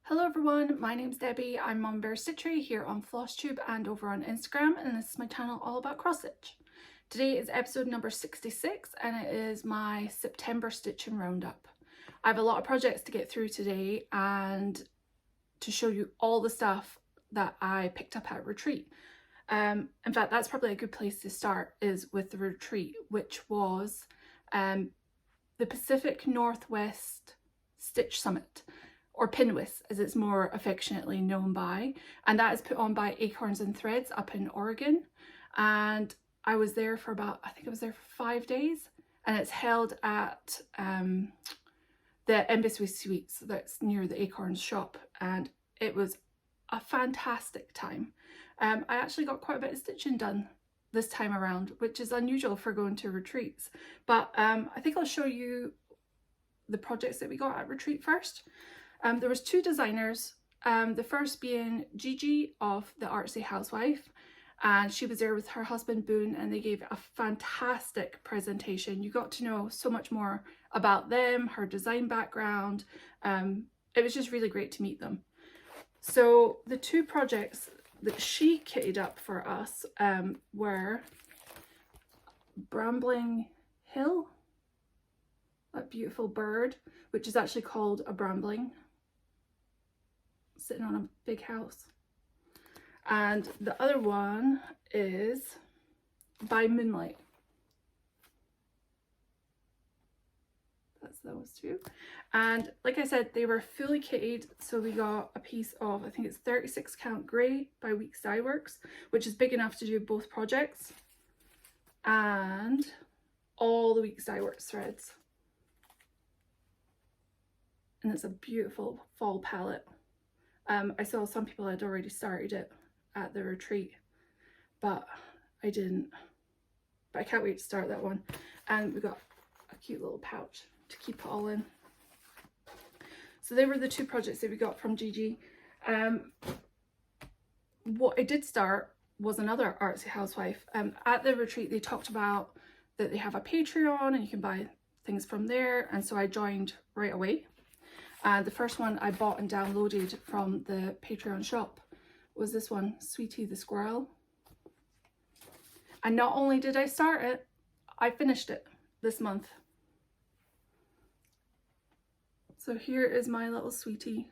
Hello everyone, my name's Debbie. I'm on Stitchery here on Flosstube and over on Instagram, and this is my channel all about cross stitch. Today is episode number 66 and it is my September stitching roundup. I have a lot of projects to get through today and to show you all the stuff that I picked up at retreat. In fact, that's probably a good place to start, is with the retreat, which was the Pacific Northwest Stitch Summit, or Pinwis as it's more affectionately known by, and that is put on by Acorns and Threads up in Oregon. And I was there for about, I think I was there for 5 days, and it's held at the Embassy Suites that's near the Acorns shop, and it was a fantastic time. I actually got quite a bit of stitching done this time around, which is unusual for going to retreats, but I think I'll show you the projects that we got at retreat first. There was two designers, the first being Gigi of the Artsy Housewife, and she was there with her husband Boone, and they gave a fantastic presentation. You got to know so much more about them, her design background. It was just really great to meet them. So the two projects that she kitted up for us were Brambling Hill, that beautiful bird, which is actually called a brambling, sitting on a big house. And the other one is By Moonlight. That's those two. And like I said, they were fully kitted, so we got a piece of, I think it's 36 count grey by Weeks Dye Works, which is big enough to do both projects, and all the Weeks Dye Works threads. And it's a beautiful fall palette. I saw some people had already started it at the retreat, but I didn't. But I can't wait to start that one. And we got a cute little pouch to keep it all in. So they were the two projects that we got from Gigi. What I did start was another Artsy Housewife. At the retreat they talked about that they have a Patreon and you can buy things from there, and so I joined right away. The first one I bought and downloaded from the Patreon shop was this one, Sweetie the Squirrel. And not only did I start it, I finished it this month. So here is my little sweetie.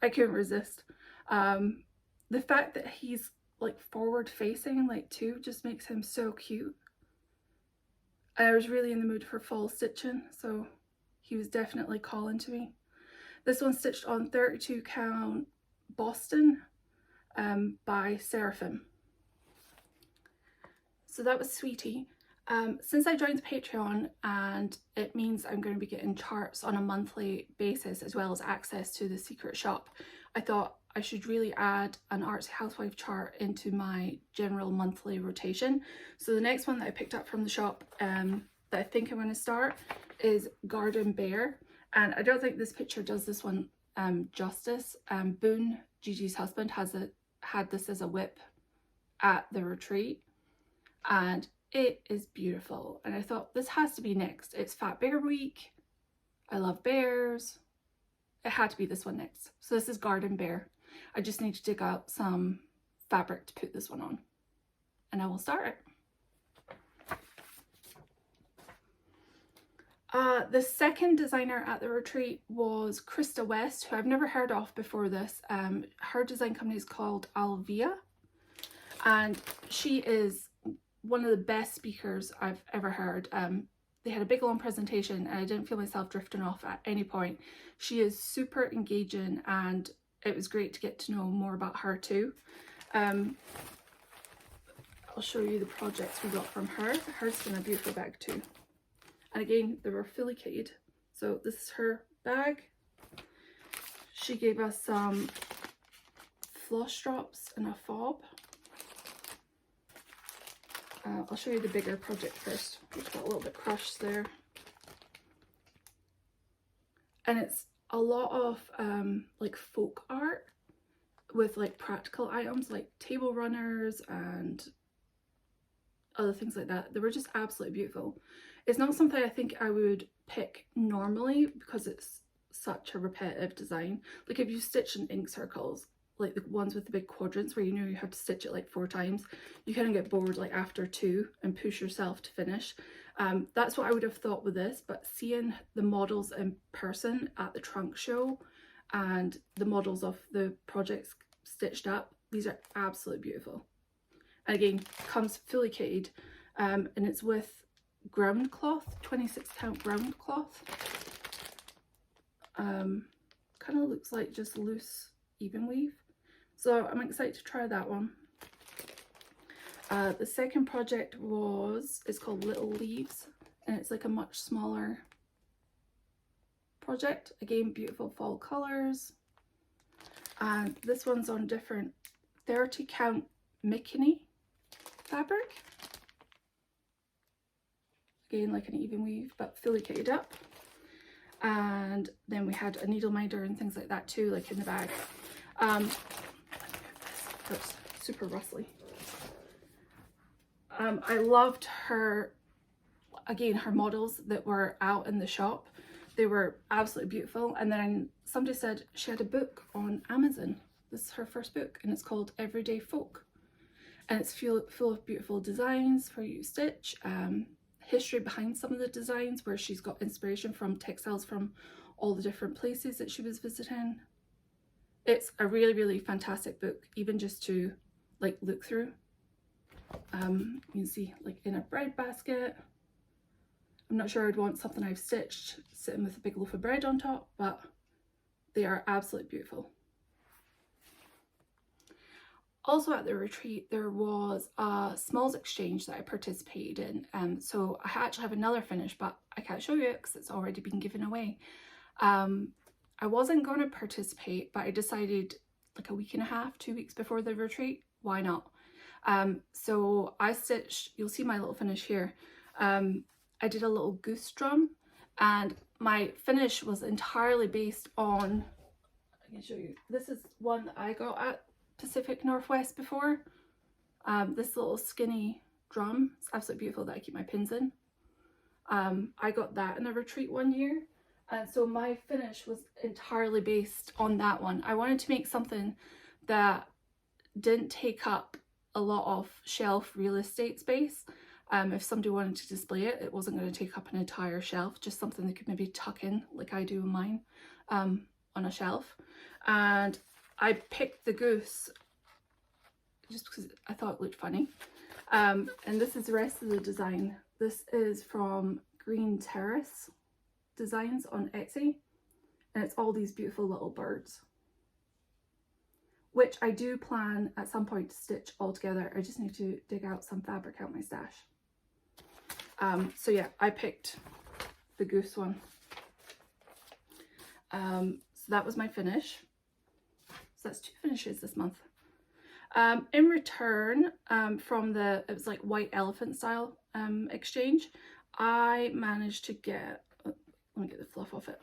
I couldn't resist. The fact that he's like forward facing like too just makes him so cute. I was really in the mood for fall stitching, so he was definitely calling to me. This one's stitched on 32 count Boston by Seraphim. So that was Sweetie. Since I joined the Patreon, and it means I'm going to be getting charts on a monthly basis as well as access to the secret shop, I thought I should really add an Artsy Housewife chart into my general monthly rotation. So the next one that I picked up from the shop that I think I'm going to start is Garden Bear. And I don't think this picture does this one justice. Boone, Gigi's husband, had this as a whip at the retreat, and it is beautiful. And I thought this has to be next. It's Fat Bear Week. I love bears. It had to be this one next. So this is Garden Bear. I just need to dig out some fabric to put this one on, and I will start it. The second designer at the retreat was Krista West, who I've never heard of before this. Her design company is called Alvia, and she is one of the best speakers I've ever heard. They had a big long presentation and I didn't feel myself drifting off at any point. She is super engaging and it was great to get to know more about her too. I'll show you the projects we got from her. Hers is in a beautiful bag too. And again, they were fully kitted. So this is her bag. She gave us some floss drops and a fob. I'll show you the bigger project first. It's got a little bit crushed there. And it's a lot of like folk art with like practical items like table runners and other things like that. They were just absolutely beautiful. It's not something I think I would pick normally because it's such a repetitive design. Like if you stitch in ink circles, like the ones with the big quadrants where you know you have to stitch it like 4 times, you kind of get bored like after 2 and push yourself to finish. That's what I would have thought with this, but seeing the models in person at the trunk show and the models of the projects stitched up, these are absolutely beautiful. And again, comes fully kitted, and it's with ground cloth, 26 count ground cloth. Kind of looks like just loose even weave. So I'm excited to try that one. The second project is called Little Leaves, and it's like a much smaller project. Again, beautiful fall colours. And this one's on different 30 count Mickey fabric. Again, like an even weave, but fully kitted up. And then we had a needle minder and things like that too, like in the bag. That's super rustly. I loved her, again, her models that were out in the shop. They were absolutely beautiful. And then somebody said she had a book on Amazon. This is her first book, and it's called Everyday Folk. And it's full of beautiful designs for you to stitch. History behind some of the designs, where she's got inspiration from textiles from all the different places that she was visiting. It's a really, really fantastic book, even just to like look through. You can see like in a bread basket. I'm not sure I'd want something I've stitched sitting with a big loaf of bread on top, but they are absolutely beautiful. Also at the retreat, there was a smalls exchange that I participated in. So I actually have another finish, but I can't show you because it's already been given away. I wasn't going to participate, but I decided like a week and a half, 2 weeks before the retreat, why not? So I stitched, you'll see my little finish here. I did a little goose drum, and my finish was entirely based on, I can show you, this is one that I got at Pacific Northwest before. This little skinny drum, it's absolutely beautiful that I keep my pins in. I got that in a retreat one year, and so my finish was entirely based on that one. I wanted to make something that didn't take up a lot of shelf real estate space. If somebody wanted to display it, it wasn't going to take up an entire shelf, just something they could maybe tuck in like I do in mine, on a shelf. And I picked the goose just because I thought it looked funny. And this is the rest of the design. This is from Green Terrace Designs on Etsy, and it's all these beautiful little birds, which I do plan at some point to stitch all together. I just need to dig out some fabric out my stash. So yeah, I picked the goose one. So that was my finish. So that's 2 finishes this month. In return from it was like white elephant style exchange, I managed to get, let me get the fluff off it,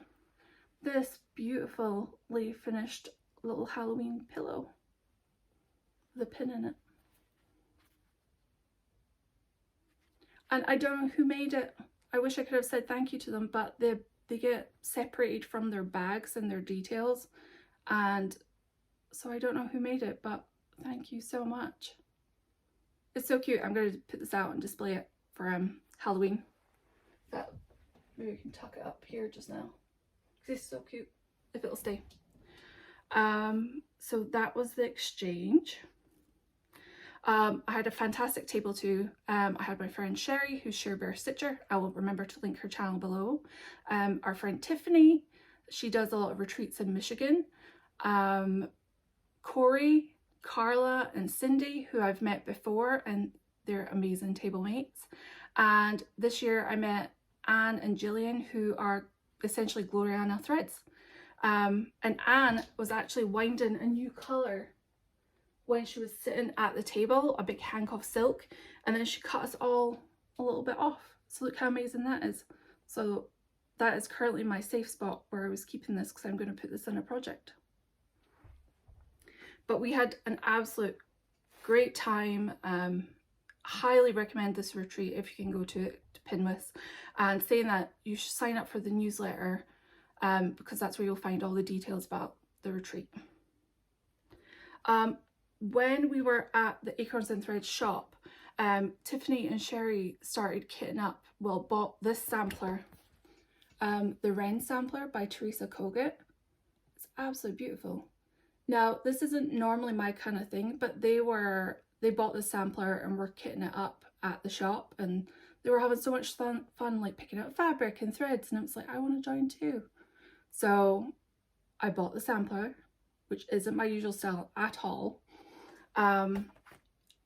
this beautifully finished little Halloween pillow with a pin in it. And I don't know who made it. I wish I could have said thank you to them, but they get separated from their bags and their details, and so I don't know who made it, but thank you so much. It's so cute. I'm going to put this out and display it for Halloween. Maybe we can tuck it up here just now, because it's so cute, if it'll stay. So that was the exchange. I had a fantastic table too. I had my friend Sherry, who's Share Bear Stitcher. I will remember to link her channel below. Our friend Tiffany, she does a lot of retreats in Michigan. Corey, Carla, and Cindy, who I've met before, and they're amazing table mates. And this year I met Anne and Gillian, who are essentially Gloriana threads. And Anne was actually winding a new colour when she was sitting at the table, a big hank of silk, and then she cut us all a little bit off. So look how amazing that is. So that is currently my safe spot where I was keeping this, because I'm going to put this in a project. But we had an absolute great time. highly recommend this retreat if you can go to it, to Pinmas, and saying that you should sign up for the newsletter because that's where you'll find all the details about the retreat. When we were at the Acorns and Threads shop, Tiffany and Sherry started kitting up, well, bought this sampler, the Wren sampler by Teresa Kogut. It's absolutely beautiful. Now, this isn't normally my kind of thing, but they bought this sampler and were kitting it up at the shop, and they were having so much fun like picking out fabric and threads, and I was like, I want to join too. So I bought the sampler, which isn't my usual style at all, and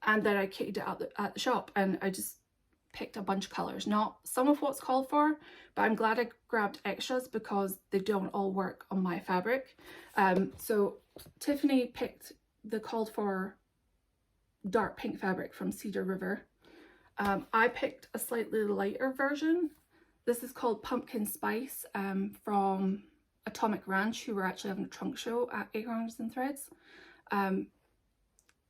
then I kitted it up at the shop, and I just picked a bunch of colours, not some of what's called for, but I'm glad I grabbed extras because they don't all work on my fabric. So Tiffany picked the called for dark pink fabric from Cedar River. I picked a slightly lighter version. This is called Pumpkin Spice from Atomic Ranch, who were actually having a trunk show at Acorns and Threads.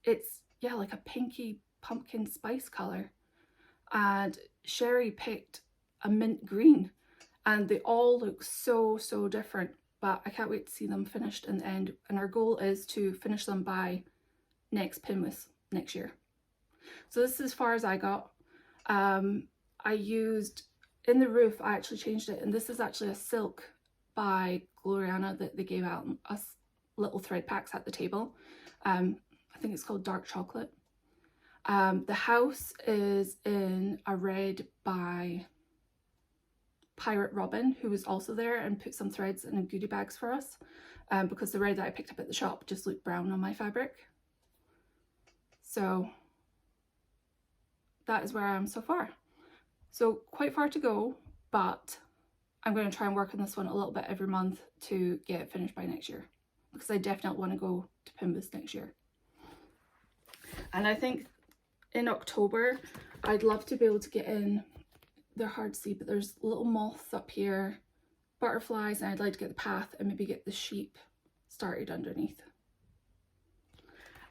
It's, yeah, like a pinky pumpkin spice colour. And Sherry picked a mint green, and they all look so different, but I can't wait to see them finished in the end, and our goal is to finish them by next Pinmas next year. So this is as far as I got. I used, in the roof I actually changed it, and this is actually a silk by Gloriana that they gave out us little thread packs at the table. I think it's called Dark Chocolate. The house is in a red by Pirate Robin, who was also there and put some threads in goodie bags for us, because the red that I picked up at the shop just looked brown on my fabric. So that is where I am so far. So quite far to go, but I'm going to try and work on this one a little bit every month to get it finished by next year, because I definitely want to go to Pinmas next year. And I think in October I'd love to be able to get in, they're hard to see, but there's little moths up here, butterflies, and I'd like to get the path and maybe get the sheep started underneath.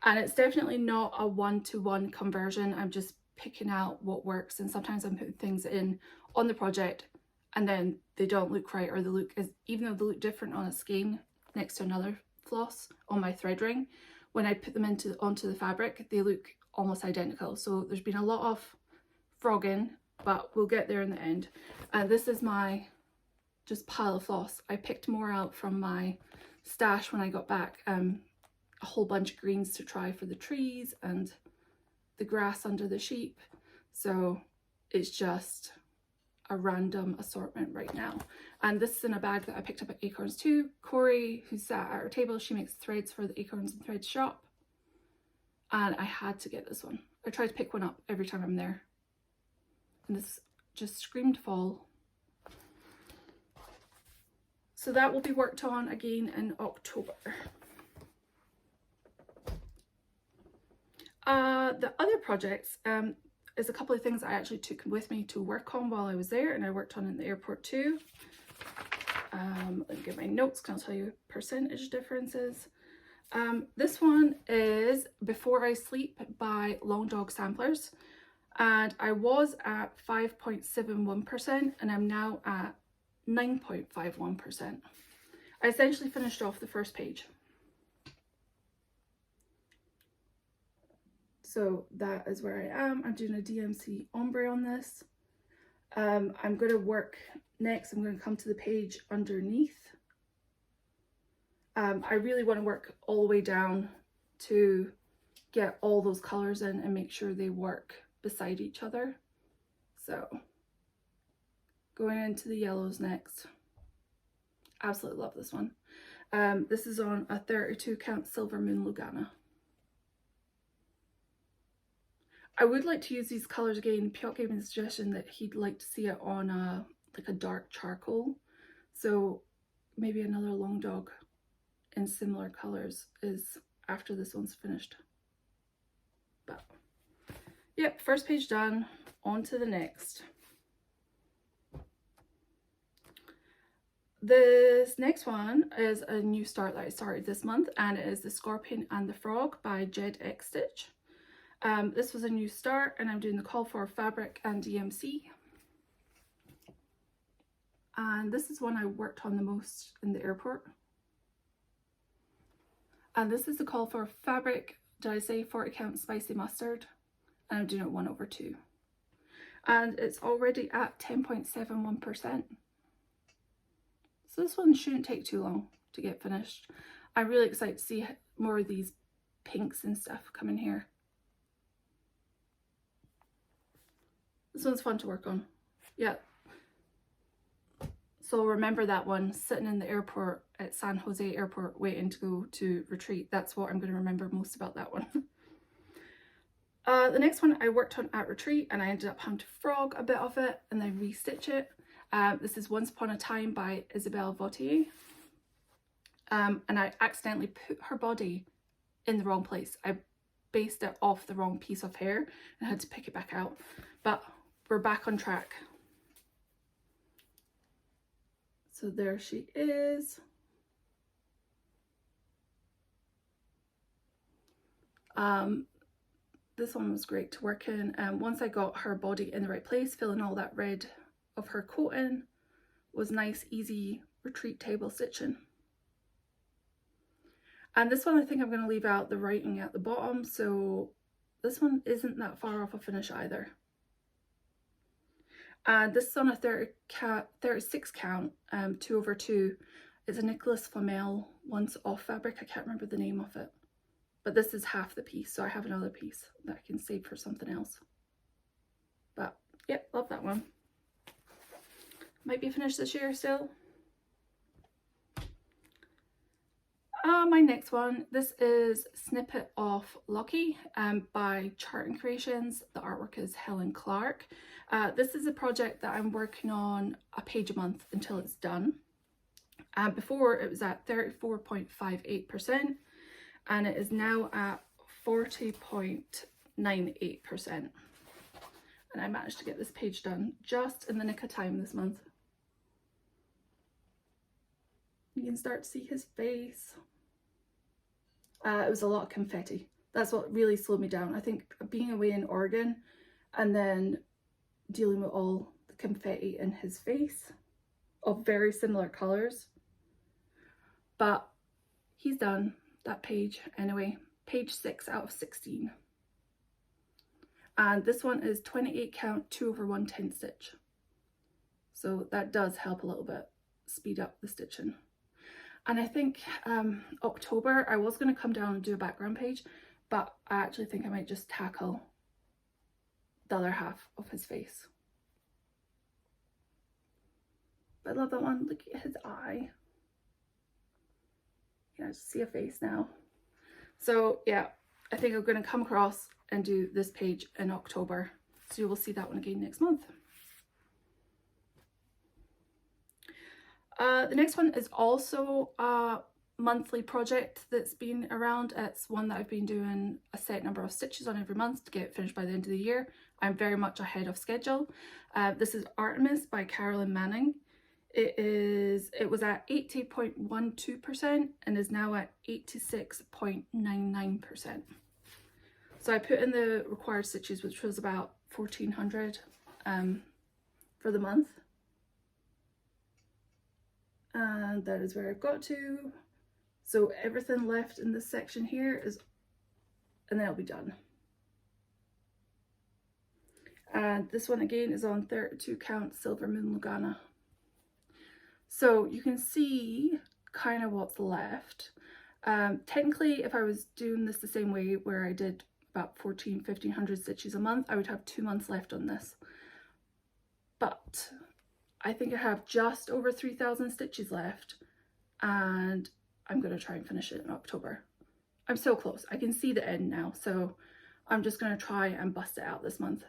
And it's definitely not a one-to-one conversion. I'm just picking out what works, and sometimes I'm putting things in on the project and then they don't look right, or they look, as even though they look different on a skein next to another floss on my thread ring, when I put them onto the fabric they look almost identical. So there's been a lot of frogging, but we'll get there in the end. And this is my just pile of floss. I picked more out from my stash when I got back, a whole bunch of greens to try for the trees and the grass under the sheep. So it's just a random assortment right now. And this is in a bag that I picked up at Acorns too. Corey, who's sat at our table, she makes threads for the Acorns and Threads shop, and I had to get this one. I try to pick one up every time I'm there, and this just screamed fall. So that will be worked on again in October. The other projects is a couple of things I actually took with me to work on while I was there, and I worked on in the airport too. Let me get my notes, because I'll tell you percentage differences. This one is Before I Sleep by Long Dog Samplers, and I was at 5.71% and I'm now at 9.51%. I essentially finished off the first page. So that is where I am. I'm doing a DMC ombre on this. I'm going to work next, I'm going to come to the page underneath. I really want to work all the way down to get all those colours in and make sure they work beside each other. So going into the yellows next. Absolutely love this one. This is on a 32 count Silver Moon Lugana. I would like to use these colours again. Peacock gave me the suggestion that he'd like to see it on a like a dark charcoal, so maybe another Long Dog in similar colours is after this one's finished. But yep, first page done, on to the next. This next one is a new start that I started this month, and it is The Scorpion and the Frog by JedXStitch. This was a new start, and I'm doing the call for fabric and DMC. And this is one I worked on the most in the airport. And this is the call for fabric, did I say 40 count spicy mustard? And I'm doing it 1/2. And it's already at 10.71%. So this one shouldn't take too long to get finished. I'm really excited to see more of these pinks and stuff come in here. This one's fun to work on. Yeah. So remember that one, sitting in the airport at San Jose Airport waiting to go to retreat. That's what I'm going to remember most about that one. The next one I worked on at retreat, and I ended up having to frog a bit of it and then restitch it. This is Once Upon a Time by Isabelle Vautier. And I accidentally put her body in the wrong place. I based it off the wrong piece of hair and had to pick it back out. But we're back on track. So there she is. This one was great to work in. Once I got her body in the right place, filling all that red of her coat in, was nice, easy retreat table stitching. And this one I think I'm going to leave out the writing at the bottom, so this one isn't that far off a finish either. And this is on a 36 count, 2/2. It's a Nicholas Flamel once off fabric. I can't remember the name of it. But this is half the piece, so I have another piece that I can save for something else. But, yep, love that one. Might be finished this year still. My next one, this is Snippet of Lochie by Chart and Creations. The artwork is Helen Clark. This is a project that I'm working on a page a month until it's done. Before it was at 34.58%, and it is now at 40.98%. And I managed to get this page done just in the nick of time this month. You can start to see his face. It was a lot of confetti. That's what really slowed me down. I think being away in Oregon and then dealing with all the confetti in his face of very similar colours. But he's done that page anyway. Page 6 out of 16. And this one is 28 count 2/110 stitch. So that does help a little bit speed up the stitching. And I think October, I was going to come down and do a background page, but I actually think I might just tackle the other half of his face. But I love that one. Look at his eye. Yeah, I just see a face now. So yeah, I think I'm going to come across and do this page in October. So you will see that one again next month. The next one is also a monthly project that's been around. It's one that I've been doing a set number of stitches on every month to get it finished by the end of the year. I'm very much ahead of schedule. This is Artemis by Carolyn Manning. It was at 80.12% and is now at 86.99%. So I put in the required stitches, which was about 1400 for the month. And that is where I've got to. So everything left in this section here is, and then it'll be done. And this one again is on 32 count Silver Moon Lugana. So you can see kind of what's left. Technically, if I was doing this the same way where I did about 1500 stitches a month, I would have 2 months left on this. But I think I have just over 3000 stitches left, and I'm going to try and finish it in October. I'm so close. I can see the end now, so I'm just going to try and bust it out this month.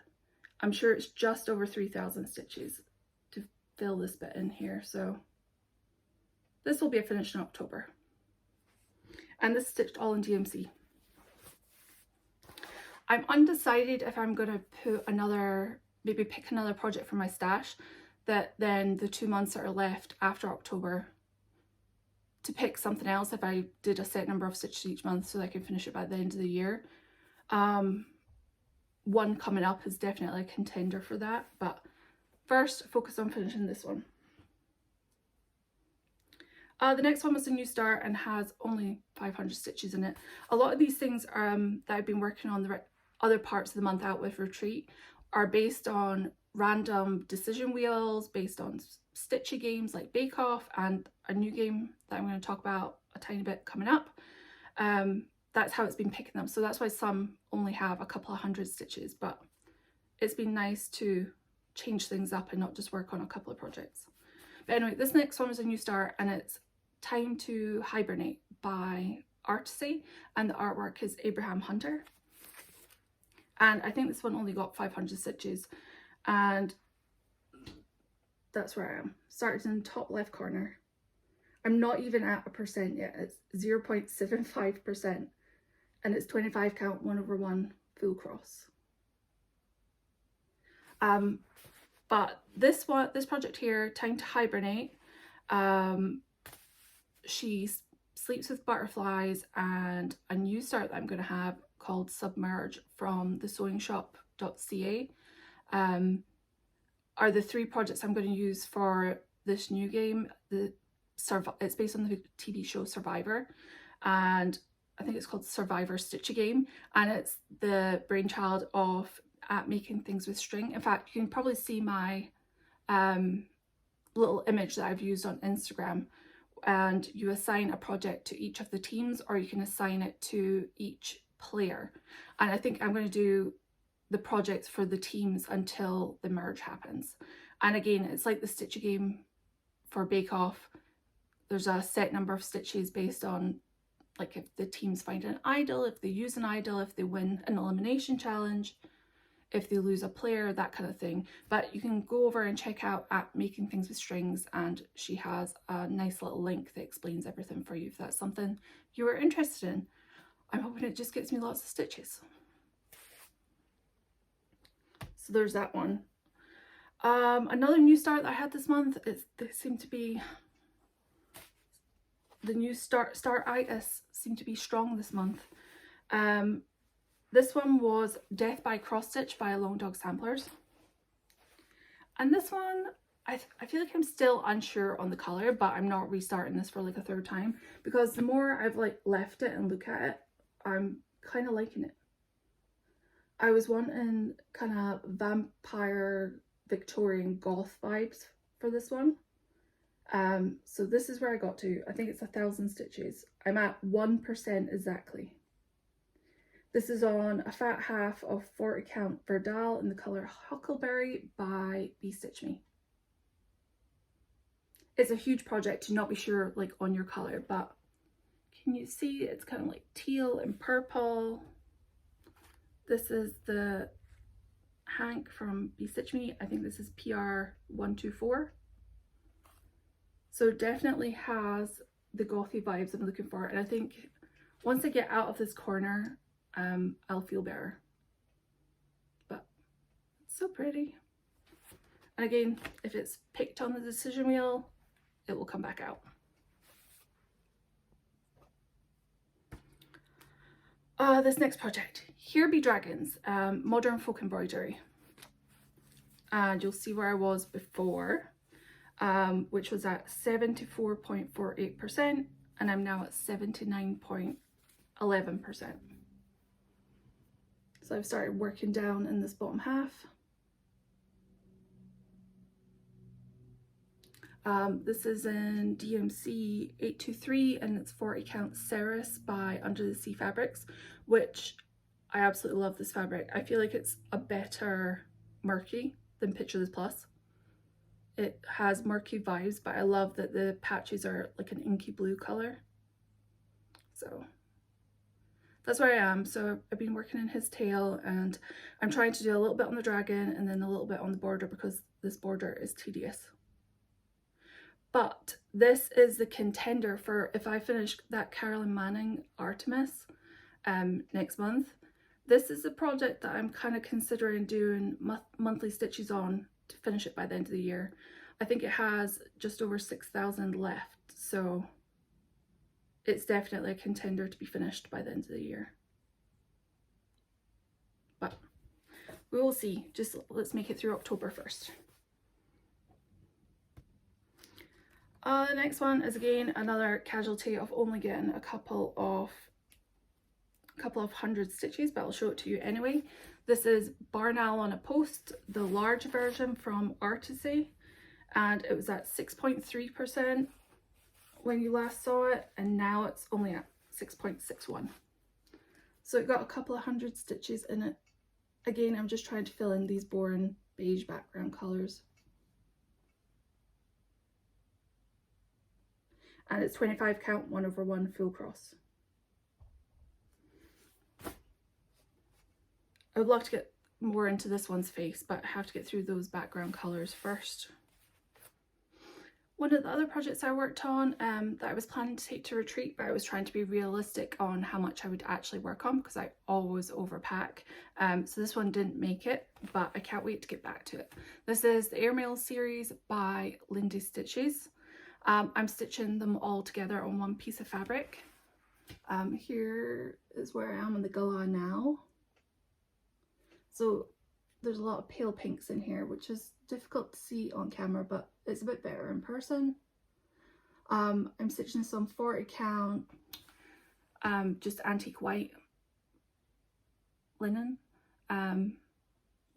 I'm sure it's just over 3000 stitches to fill this bit in here, so this will be a finish in October. And this is stitched all in DMC. I'm undecided if I'm going to put maybe pick another project from my stash, that then the 2 months that are left after October to pick something else if I did a set number of stitches each month so that I can finish it by the end of the year. one coming up is definitely a contender for that, but first focus on finishing this one. The next one was a new start and has only 500 stitches in it. A lot of these things that I've been working on the other parts of the month out with Retreat are based on random decision wheels, based on stitchy games like Bake Off, and a new game that I'm going to talk about a tiny bit coming up. That's how it's been picking them. So that's why some only have a couple of hundred stitches, but it's been nice to change things up and not just work on a couple of projects. But anyway, this next one was a new start, and it's Time to Hibernate by Artsy, and the artwork is Abraham Hunter. And I think this one only got 500 stitches, and that's where I am. Started in the top left corner. I'm not even at 1% yet. It's 0.75%, and it's 25 count 1/1 full cross. But this project here, Time to Hibernate, she sleeps with butterflies, and a new start that I'm going to have called Submerge from the sewingshop.ca are the 3 projects I'm going to use for this new game. It's based on the TV show Survivor, and I think it's called Survivor Stitch a Game, and it's the brainchild of At Making Things with String. In fact, you can probably see my little image that I've used on Instagram, and you assign a project to each of the teams, or you can assign it to each player. And I think I'm going to do the projects for the teams until the merge happens. And again, it's like the Stitch a Game for Bake Off. There's a set number of stitches based on, like, if the teams find an idol, if they use an idol, if they win an elimination challenge, if they lose a player, that kind of thing. But you can go over and check out At Making Things with Strings, and she has a nice little link that explains everything for you if that's something you are interested in. I'm hoping it just gets me lots of stitches. So there's that one. Another new start that I had this month is, they seem to be, the new start-itis seem to be strong this month. This one was Death by Cross Stitch by Long Dog Samplers. And this one, I feel like I'm still unsure on the colour, but I'm not restarting this for like a 3rd time, because the more I've like left it and look at it, I'm kind of liking it. I was wanting kind of vampire Victorian goth vibes for this one. So this is where I got to. I think it's 1,000 stitches. I'm at 1% exactly. This is on a fat half of 40 count Verdal in the colour Huckleberry by Be Stitch Me. It's a huge project to not be sure like on your colour, but can you see it's kind of like teal and purple. This is the Hank from Be Stitch Me. I think this is PR 124. So it definitely has the gothy vibes I'm looking for, and I think once I get out of this corner, I'll feel better. But it's so pretty. And again, if it's picked on the decision wheel, it will come back out. This next project, Here Be Dragons, Modern Folk Embroidery. And you'll see where I was before, which was at 74.48%, and I'm now at 79.11%. So I've started working down in this bottom half. This is in DMC 823, and it's 40 count Ceres by Under the Sea Fabrics, which I absolutely love this fabric. I feel like it's a better murky than Picture This Plus. It has murky vibes, but I love that the patches are like an inky blue color. So that's where I am. So I've been working in his tail, and I'm trying to do a little bit on the dragon and then a little bit on the border, because this border is tedious. But this is the contender for if I finish that Carolyn Manning Artemis next month. This is the project that I'm kind of considering doing monthly stitches on to finish it by the end of the year. I think it has just over 6,000 left, so it's definitely a contender to be finished by the end of the year. But We will see. Just let's make it through October first. The next one is again another casualty of only getting a couple of hundred stitches, but I'll show it to you anyway. This is Barn Owl on a Post, the large version from Artecy, and it was at 6.3% when you last saw it, and now it's only at 6.61. So it got a couple of hundred stitches in it. Again, I'm just trying to fill in these boring beige background colours. And it's 25 count 1/1 full cross. I would love to get more into this one's face, but I have to get through those background colours first. One of the other projects I worked on that I was planning to take to retreat, but I was trying to be realistic on how much I would actually work on because I always overpack. So this one didn't make it, but I can't wait to get back to it. This is the Airmail series by Lindy Stitches. I'm stitching them all together on one piece of fabric. Here is where I am in the gala now. So there's a lot of pale pinks in here, which is difficult to see on camera, but it's a bit better in person. I'm stitching some 40 count, just antique white linen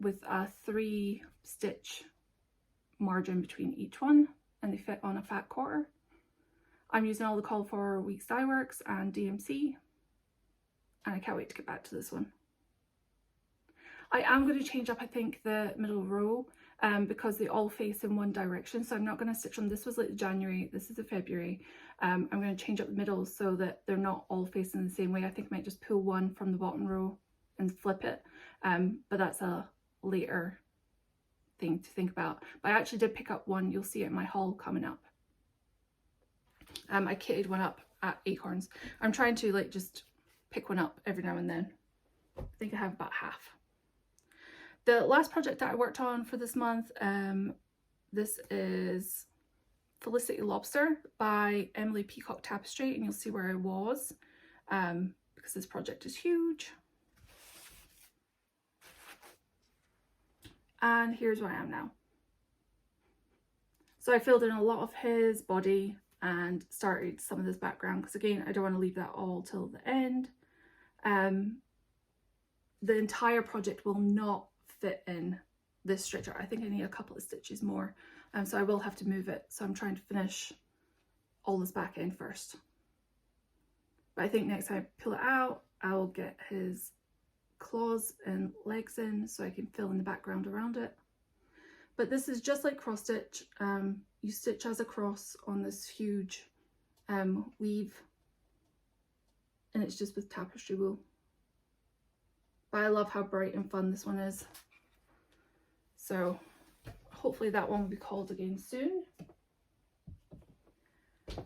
with a 3 stitch margin between each one, and they fit on a fat quarter. I'm using all the Call for Weeks Dye Works and DMC, and I can't wait to get back to this one. I am going to change up, I think, the middle row because they all face in one direction, so I'm not going to stitch them. This was like January, this is a February. I'm going to change up the middle so that they're not all facing the same way. I think I might just pull one from the bottom row and flip it, but that's a later thing to think about. But I actually did pick up one, you'll see it in my haul coming up. I kitted one up at Acorns. I'm trying to like just pick one up every now and then. I think I have about half. The last project that I worked on for this month, this is Felicity Lobster by Emily Peacock Tapestry, and you'll see where I was because this project is huge. And here's where I am now. So I filled in a lot of his body and started some of this background because again, I don't want to leave that all till the end. The entire project will not fit in this stretcher. I think I need a couple of stitches more, so I will have to move it. So I'm trying to finish all this back end first. But I think next time I pull it out, I'll get his claws and legs in so I can fill in the background around it. But this is just like cross stitch. You stitch as a cross on this huge weave, and it's just with tapestry wool. But I love how bright and fun this one is. So hopefully that one will be called again soon.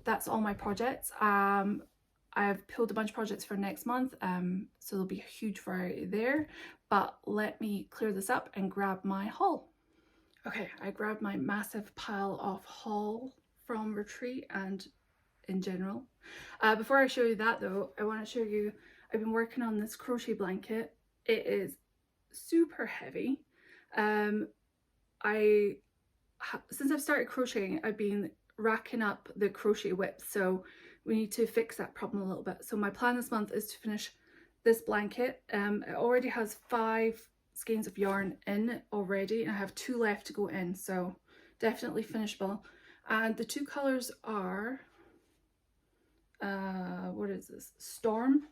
That's all my projects. I've pulled a bunch of projects for next month, so there'll be a huge variety there. But let me clear this up and grab my haul. Okay, I grabbed my massive pile of haul from retreat and in general. Before I show you that though, I want to show you, I've been working on this crochet blanket. It is super heavy. Since I've started crocheting, I've been racking up the crochet whip, so we need to fix that problem a little bit. So my plan this month is to finish this blanket. It already has 5 skeins of yarn in it already, and I have 2 left to go in, so definitely finishable. And the 2 colors are what is this, Storm,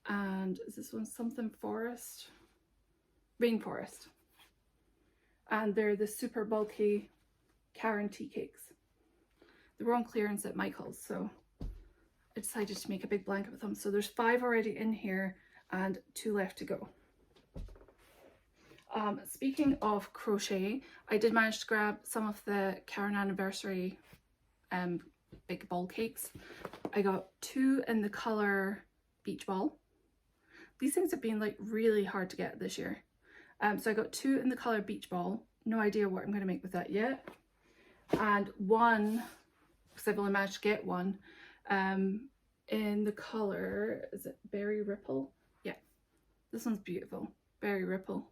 and is this one something forest, Rainforest, and they're the super bulky Karen tea cakes. They were on clearance at Michael's, so I decided to make a big blanket with them. So there's 5 already in here and 2 left to go. Speaking of crochet, I did manage to grab some of the Karen anniversary big ball cakes. I got 2 in the colour Beach Ball. These things have been like really hard to get this year. So I got 2 in the colour Beach Ball. No idea what I'm going to make with that yet. And 1, because I've only managed to get 1, in the colour, is it Berry Ripple? Yeah, this one's beautiful. very ripple.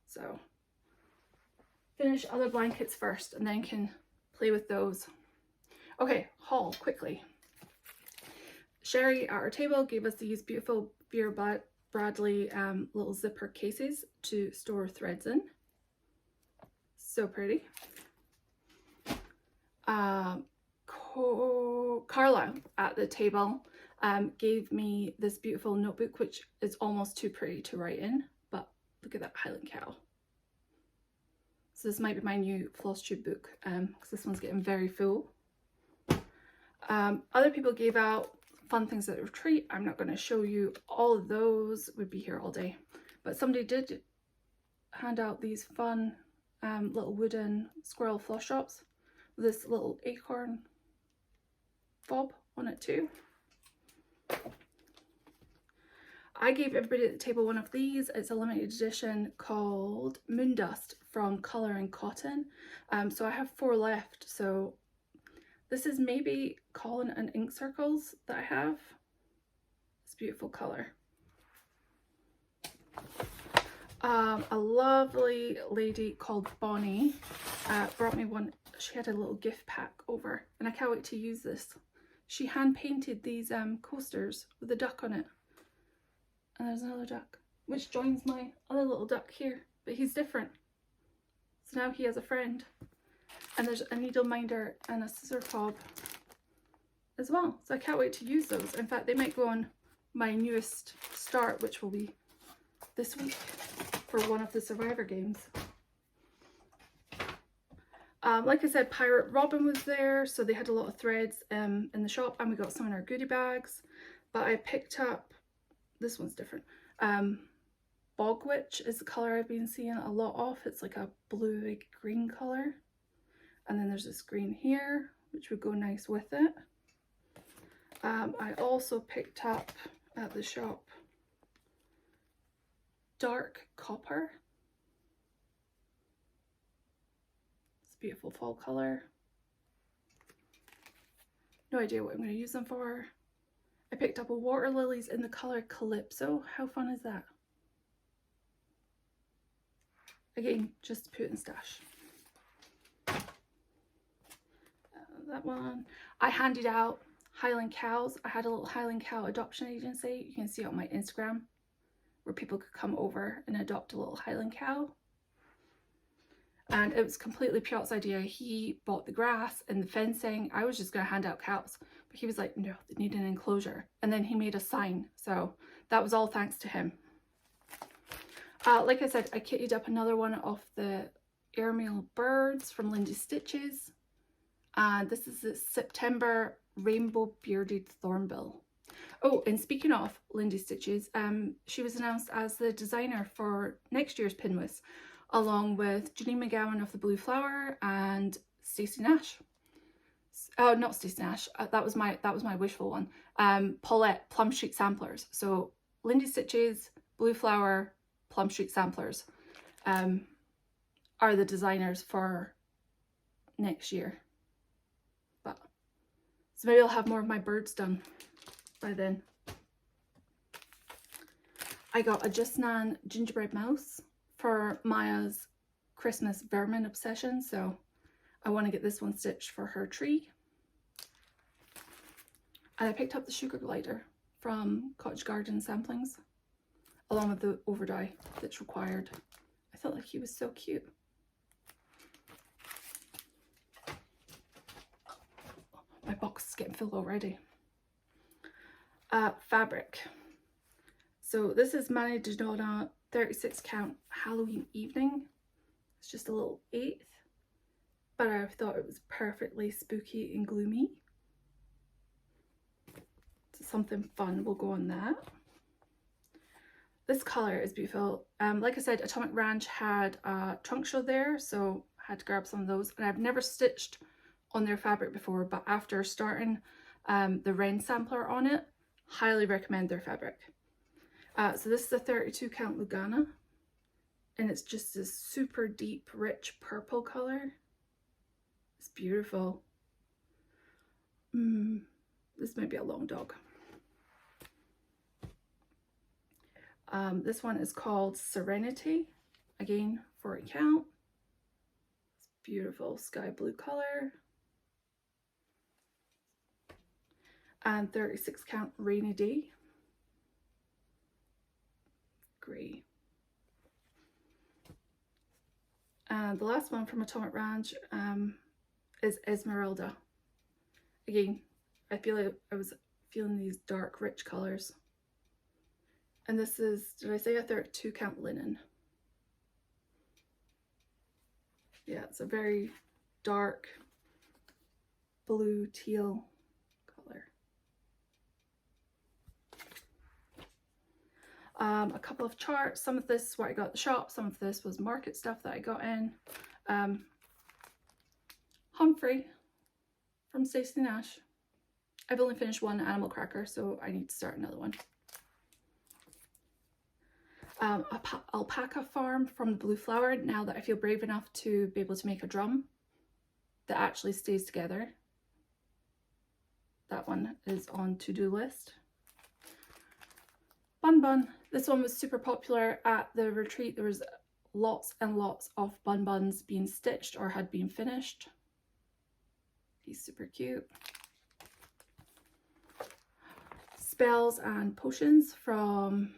So finish other blankets first and then can play with those. Okay, haul quickly. Sherry at our table gave us these beautiful Vera Bradley little zipper cases to store threads in. So pretty. Carla at the table gave me this beautiful notebook, which is almost too pretty to write in, but look at that Highland cow. So this might be my new Flosstube book, because this one's getting very full. Other people gave out fun things at the retreat. I'm not going to show you all of those, we'd be here all day. But somebody did hand out these fun little wooden squirrel floss shops with this little acorn fob on it too. I gave everybody at the table one of these. It's a limited edition called Moondust from Colour and Cotton. So I have 4 left. So this is maybe Colin and Ink Circles that I have. It's beautiful colour. A lovely lady called Bonnie brought me one. She had a little gift pack over, and I can't wait to use this. She hand painted these coasters with a duck on it. And there's another duck, which joins my other little duck here, but he's different. So now he has a friend. And there's a needle minder and a scissor fob as well. So I can't wait to use those. In fact, they might go on my newest start, which will be this week for one of the Survivor games. Like I said, Pirate Robin was there, so they had a lot of threads in the shop, and we got some in our goodie bags. But I picked up, this one's different. Bog Witch is the colour I've been seeing a lot of. It's like a bluey green colour. And then there's this green here, which would go nice with it. I also picked up at the shop Dark Copper. It's a beautiful fall colour. No idea what I'm going to use them for. I picked up a Water Lilies in the colour Calypso. How fun is that? Again, just to put in stash. That one. I handed out Highland cows. I had a little Highland cow adoption agency. You can see it on my Instagram, where people could come over and adopt a little Highland cow. And it was completely Piot's idea. He bought the grass and the fencing. I was just going to hand out cows, but he was like, no, they need an enclosure. And then he made a sign. So that was all thanks to him. Like I said, I kitted up another one of the airmail birds from Lindy Stitches. And this is the September Rainbow Bearded Thornbill. Oh, and speaking of Lindy Stitches, she was announced as the designer for next year's Pinwis, along with Janine McGowan of the Blue Flower and Stacey Nash. Oh, not Stacey Nash. That was my wishful one. Paulette, Plum Street Samplers. So Lindy Stitches, Blue Flower, Plum Street Samplers are the designers for next year. But so maybe I'll have more of my birds done by then. I got a Just Nan gingerbread mouse for Maya's Christmas vermin obsession, so I want to get this one stitched for her tree. And I picked up the sugar glider from Cottage Garden Samplings, along with the overdye that's required. I felt like he was so cute. My box is getting full already. Fabric. So this is Manny Dodonna 36 count Halloween Evening. It's just a little 1/8, but I thought it was perfectly spooky and gloomy. So something fun will go on that. This colour is beautiful. Like I said, Atomic Ranch had a trunk show there, so I had to grab some of those. And I've never stitched on their fabric before, but after starting the Wren sampler on it, highly recommend their fabric. So this is a 32 count Lugana, and it's just this super deep, rich purple colour. It's beautiful. This might be a long dog. This one is called Serenity, again 40 count. It's beautiful sky blue color. And 36 count Rainy Day, grey. And the last one from Atomic Ranch is Esmeralda. Again, I feel like I was feeling these dark, rich colors. And this is, did I say a 32 count linen? Yeah, it's a very dark blue teal color. A couple of charts. Some of this is what I got at the shop. Some of this was market stuff that I got in. Humphrey from Stacey Nash. I've only finished one animal cracker, so I need to start another one. Alpaca Farm from the Blue Flower, now that I feel brave enough to be able to make a drum that actually stays together. That one is on to-do list. Bun Bun. This one was super popular at the retreat. There was lots and lots of bun buns being stitched or had been finished. He's super cute. Spells and Potions from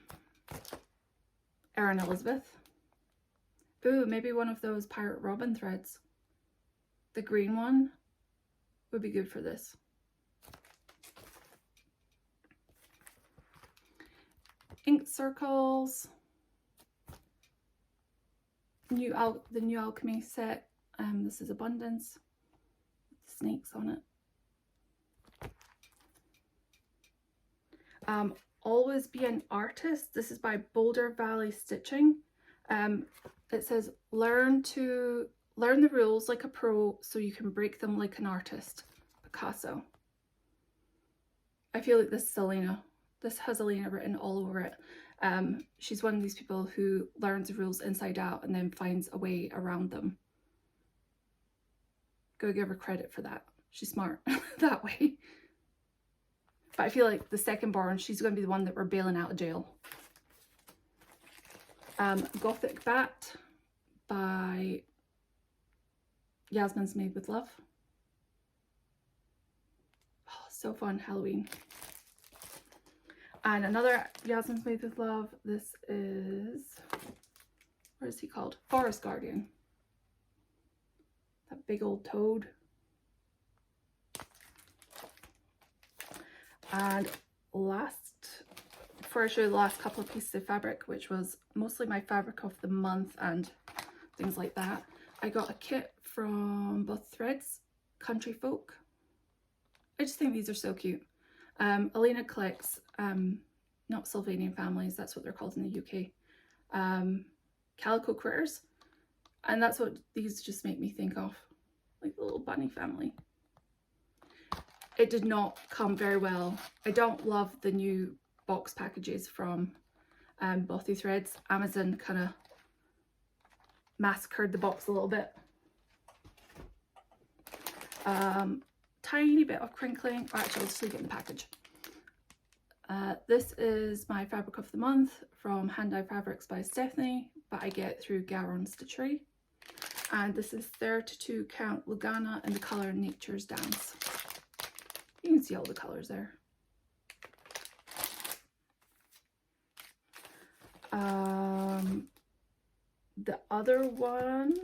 Erin Elizabeth. Ooh, maybe one of those Pirate Robin threads. The green one would be good for this. Ink Circles. The New Alchemy set. This is Abundance. With snakes on it. Always Be an Artist. This is by Boulder Valley Stitching. It says learn the rules like a pro so you can break them like an artist. Picasso. I feel like this is Elena. This has Elena written all over it. She's one of these people who learns the rules inside out and then finds a way around them. Go give her credit for that. She's smart that way. But I feel like the second born, she's going to be the one that we're bailing out of jail. Gothic Bat by Yasmin's Made with Love. Oh, so fun, Halloween. And another Yasmin's Made with Love. This is, what is he called? Forest Guardian. That big old toad. And last, before I show you the last couple of pieces of fabric, which was mostly my fabric of the month and things like that, I got a kit from Both Threads, Country Folk. I just think these are so cute. Elena collects, not Sylvanian families, that's what they're called in the UK, calico critters, and that's what these just make me think of, like the little bunny family. It did not come very well. I don't love the new box packages from Both Threads. Amazon kind of massacred the box a little bit. Tiny bit of crinkling. Actually, I'll just leave it in the package. This is my fabric of the month from Hand Dye Fabrics by Stephanie, but I get through Garon Stitchery. And this is 32 count Lugana in the colour Nature's Dance. You can see all the colours there. The other one,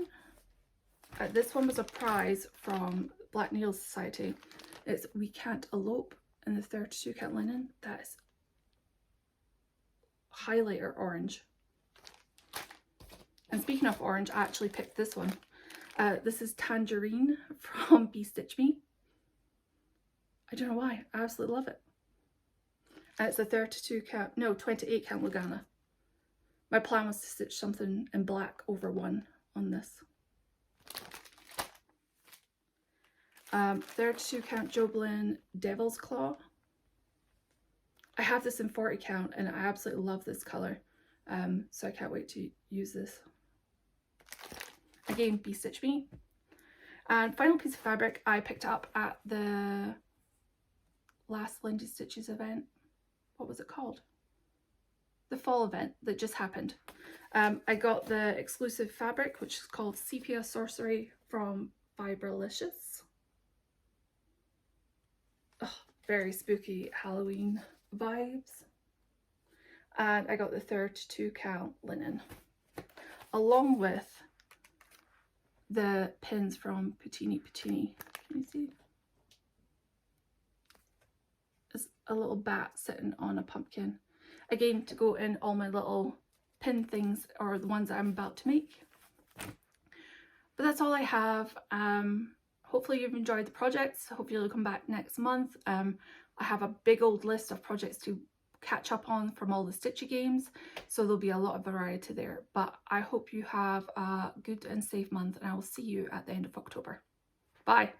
this one was a prize from Black Needle Society. It's We Can't Elope in the 32 count linen. That is highlighter orange. And speaking of orange, I actually picked this one. This is Tangerine from Be Stitch Me. I don't know why, I absolutely love it. It's a 32 count, no, 28 count Lugana. My plan was to stitch something in black over one on this. 32 count Joblin Devil's Claw. I have this in 40 count and I absolutely love this colour. So I can't wait to use this. Again, Be Stitch Me. And final piece of fabric I picked up at the last Lindy Stitches event. What was it called? the fall event that just happened. I got the exclusive fabric, which is called Sepia Sorcery from Fibralicious. Oh, very spooky Halloween vibes. And I got the 32 count linen, along with the pins from Puccini. Can you see? There's a little bat sitting on a pumpkin. Again, to go in all my little pin things, or the ones I'm about to make. But that's all I have. Hopefully you've enjoyed the projects. Hopefully you'll come back next month. I have a big old list of projects to catch up on from all the Stitchy games, so there'll be a lot of variety there. But I hope you have a good and safe month, and I will see you at the end of October. Bye!